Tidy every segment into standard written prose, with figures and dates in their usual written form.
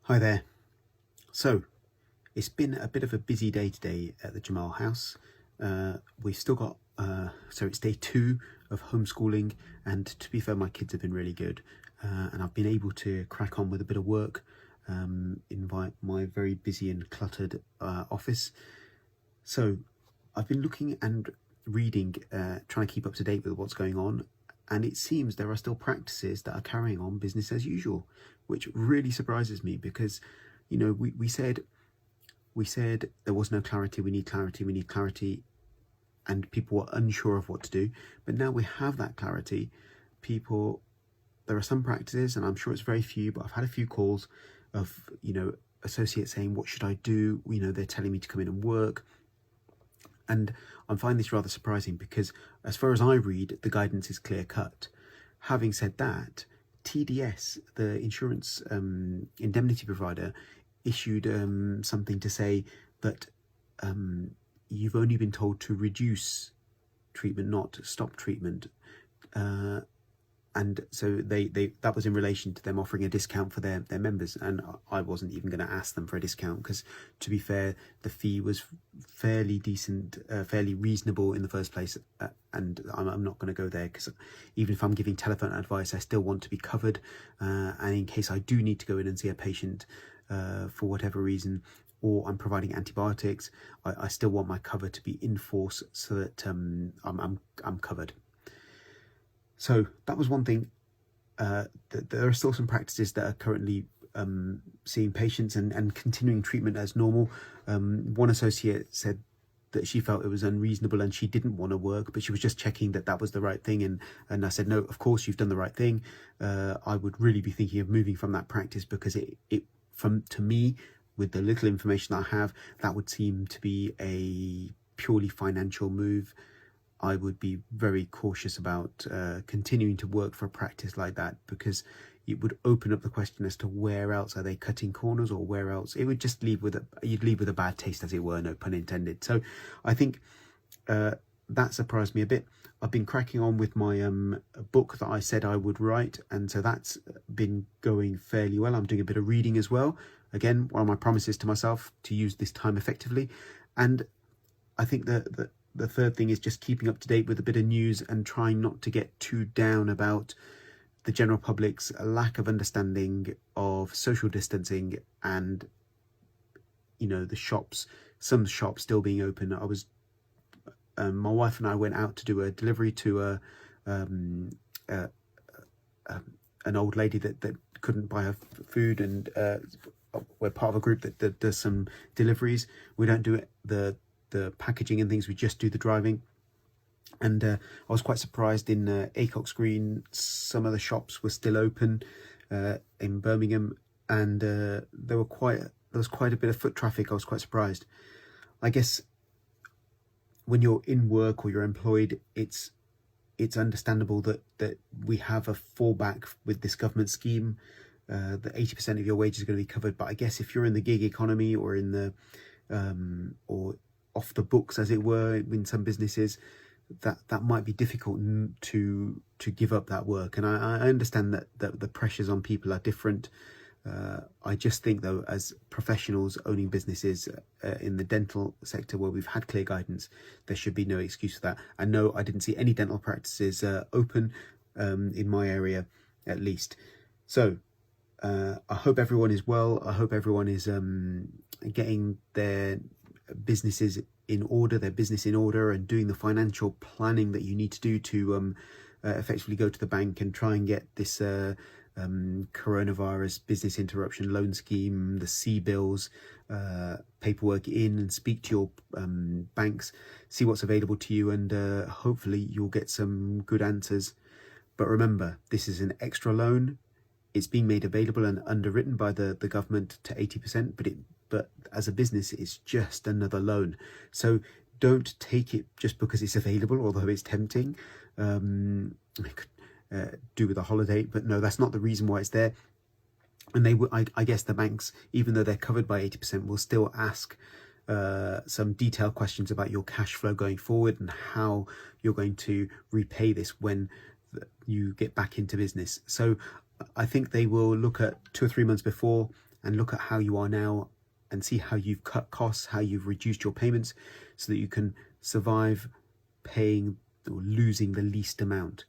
Hi there. So it's been a bit of a busy day today at the Jamal house. We've still got, so it's day 2 of homeschooling, and to be fair, my kids have been really good, and I've been able to crack on with a bit of work in my very busy and cluttered office. So I've been looking and reading, trying to keep up to date with what's going on, and it seems there are still practices that are carrying on business as usual, which really surprises me because, we said there was no clarity, we need clarity, and people were unsure of what to do. But now we have that clarity. There are some practices, and I'm sure it's very few, but I've had a few calls of, associates saying, what should I do? They're telling me to come in and work. And I find this rather surprising because as far as I read, the guidance is clear cut. Having said that, TDS, the insurance indemnity provider, issued something to say that you've only been told to reduce treatment, not stop treatment. And so that was in relation to them offering a discount for their members, and I wasn't even going to ask them for a discount because, to be fair, the fee was fairly decent, fairly reasonable in the first place, and I'm not going to go there because even if I'm giving telephone advice, I still want to be covered, and in case I do need to go in and see a patient for whatever reason, or I'm providing antibiotics, I still want my cover to be in force so that I'm covered. So that was one thing. There are still some practices that are currently seeing patients and continuing treatment as normal. One associate said that she felt it was unreasonable and she didn't want to work, but she was just checking that was the right thing. And I said, no, of course you've done the right thing. I would really be thinking of moving from that practice because to me, with the little information I have, that would seem to be a purely financial move. I would be very cautious about continuing to work for a practice like that because it would open up the question as to where else are they cutting corners, or where else it would just you'd leave with a bad taste, as it were, no pun intended. So I think that surprised me a bit. I've been cracking on with my book that I said I would write, and so that's been going fairly well. I'm doing a bit of reading as well. Again, one of my promises to myself to use this time effectively. And I think that the third thing is just keeping up to date with a bit of news and trying not to get too down about the general public's lack of understanding of social distancing and, some shops still being open. My wife and I went out to do a delivery to an old lady that couldn't buy her food, and we're part of a group that does some deliveries. We don't do the packaging and things, we just do the driving. And I was quite surprised in Acox Green, some of the shops were still open in Birmingham, and there was quite a bit of foot traffic. I was quite surprised. I guess when you're in work or you're employed, it's understandable that we have a fallback with this government scheme, that 80% of your wages are going to be covered. But I guess if you're in the gig economy or in the or off the books, as it were, in some businesses, that might be difficult to give up that work. And I understand that the pressures on people are different. I just think, though, as professionals owning businesses in the dental sector where we've had clear guidance, there should be no excuse for that. And no, I didn't see any dental practices open in my area, at least. So I hope everyone is well. I hope everyone is getting their businesses in order, and doing the financial planning that you need to do to effectively go to the bank and try and get this coronavirus business interruption loan scheme, the C-bills, paperwork in, and speak to your banks, see what's available to you, and hopefully you'll get some good answers. But remember, this is an extra loan. It's being made available and underwritten by the government to 80%, but as a business, it's just another loan. So don't take it just because it's available, although it's tempting. Do with a holiday, but no, that's not the reason why it's there. And I guess the banks, even though they're covered by 80%, will still ask some detailed questions about your cash flow going forward and how you're going to repay this when you get back into business. So I think they will look at 2 or 3 months before and look at how you are now and see how you've cut costs, how you've reduced your payments so that you can survive paying or losing the least amount.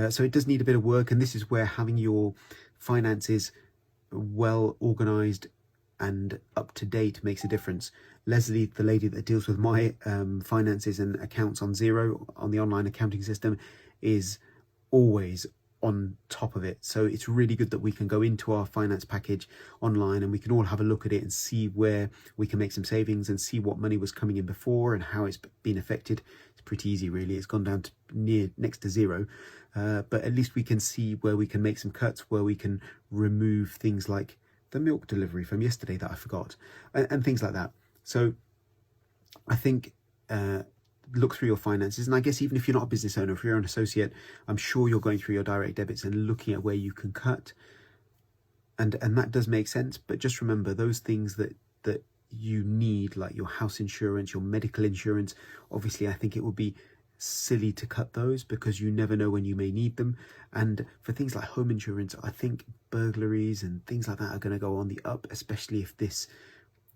So it does need a bit of work, and this is where having your finances well organized and up to date makes a difference. Leslie, the lady that deals with my finances and accounts on Xero, on the online accounting system, is always on top of it. So it's really good that we can go into our finance package online and we can all have a look at it and see where we can make some savings and see what money was coming in before and how it's been affected. It's pretty easy, really. It's gone down to next to zero. But at least we can see where we can make some cuts, where we can remove things like the milk delivery from yesterday that I forgot, and things like that. So I think look through your finances, and I guess even if you're not a business owner, if you're an associate, I'm sure you're going through your direct debits and looking at where you can cut, and that does make sense. But just remember those things that you need, like your house insurance, your medical insurance. Obviously, I think it would be silly to cut those because you never know when you may need them. And for things like home insurance, I think burglaries and things like that are going to go on the up, especially if this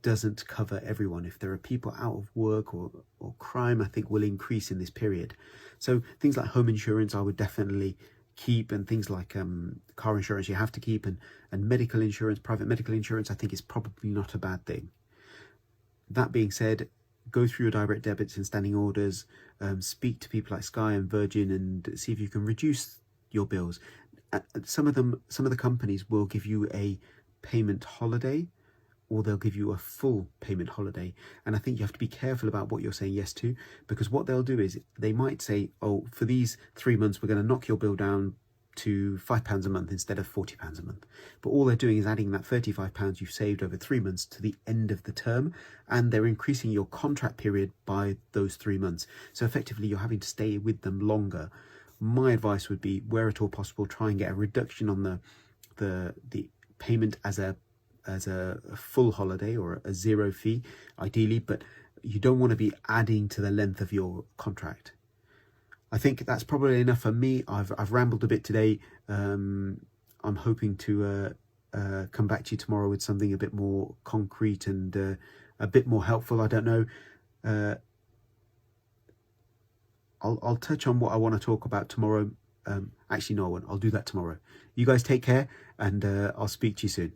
doesn't cover everyone. If there are people out of work or crime, I think will increase in this period. So things like home insurance I would definitely keep, and things like car insurance you have to keep, and medical insurance, private medical insurance, I think is probably not a bad thing. That being said, go through your direct debits and standing orders, speak to people like Sky and Virgin and see if you can reduce your bills. Some of the companies will give you a payment holiday, or they'll give you a full payment holiday. And I think you have to be careful about what you're saying yes to, because what they'll do is they might say, oh, for these 3 months, we're going to knock your bill down to £5 a month instead of £40 a month. But all they're doing is adding that £35 you've saved over 3 months to the end of the term, and they're increasing your contract period by those 3 months. So effectively, you're having to stay with them longer. My advice would be, where at all possible, try and get a reduction on the payment as a full holiday or a zero fee, ideally, but you don't want to be adding to the length of your contract. I think that's probably enough for me. I've rambled a bit today. I'm hoping to come back to you tomorrow with something a bit more concrete and a bit more helpful. I don't know. I'll touch on what I want to talk about tomorrow. Actually, no, I won't. I'll do that tomorrow. You guys take care, and I'll speak to you soon.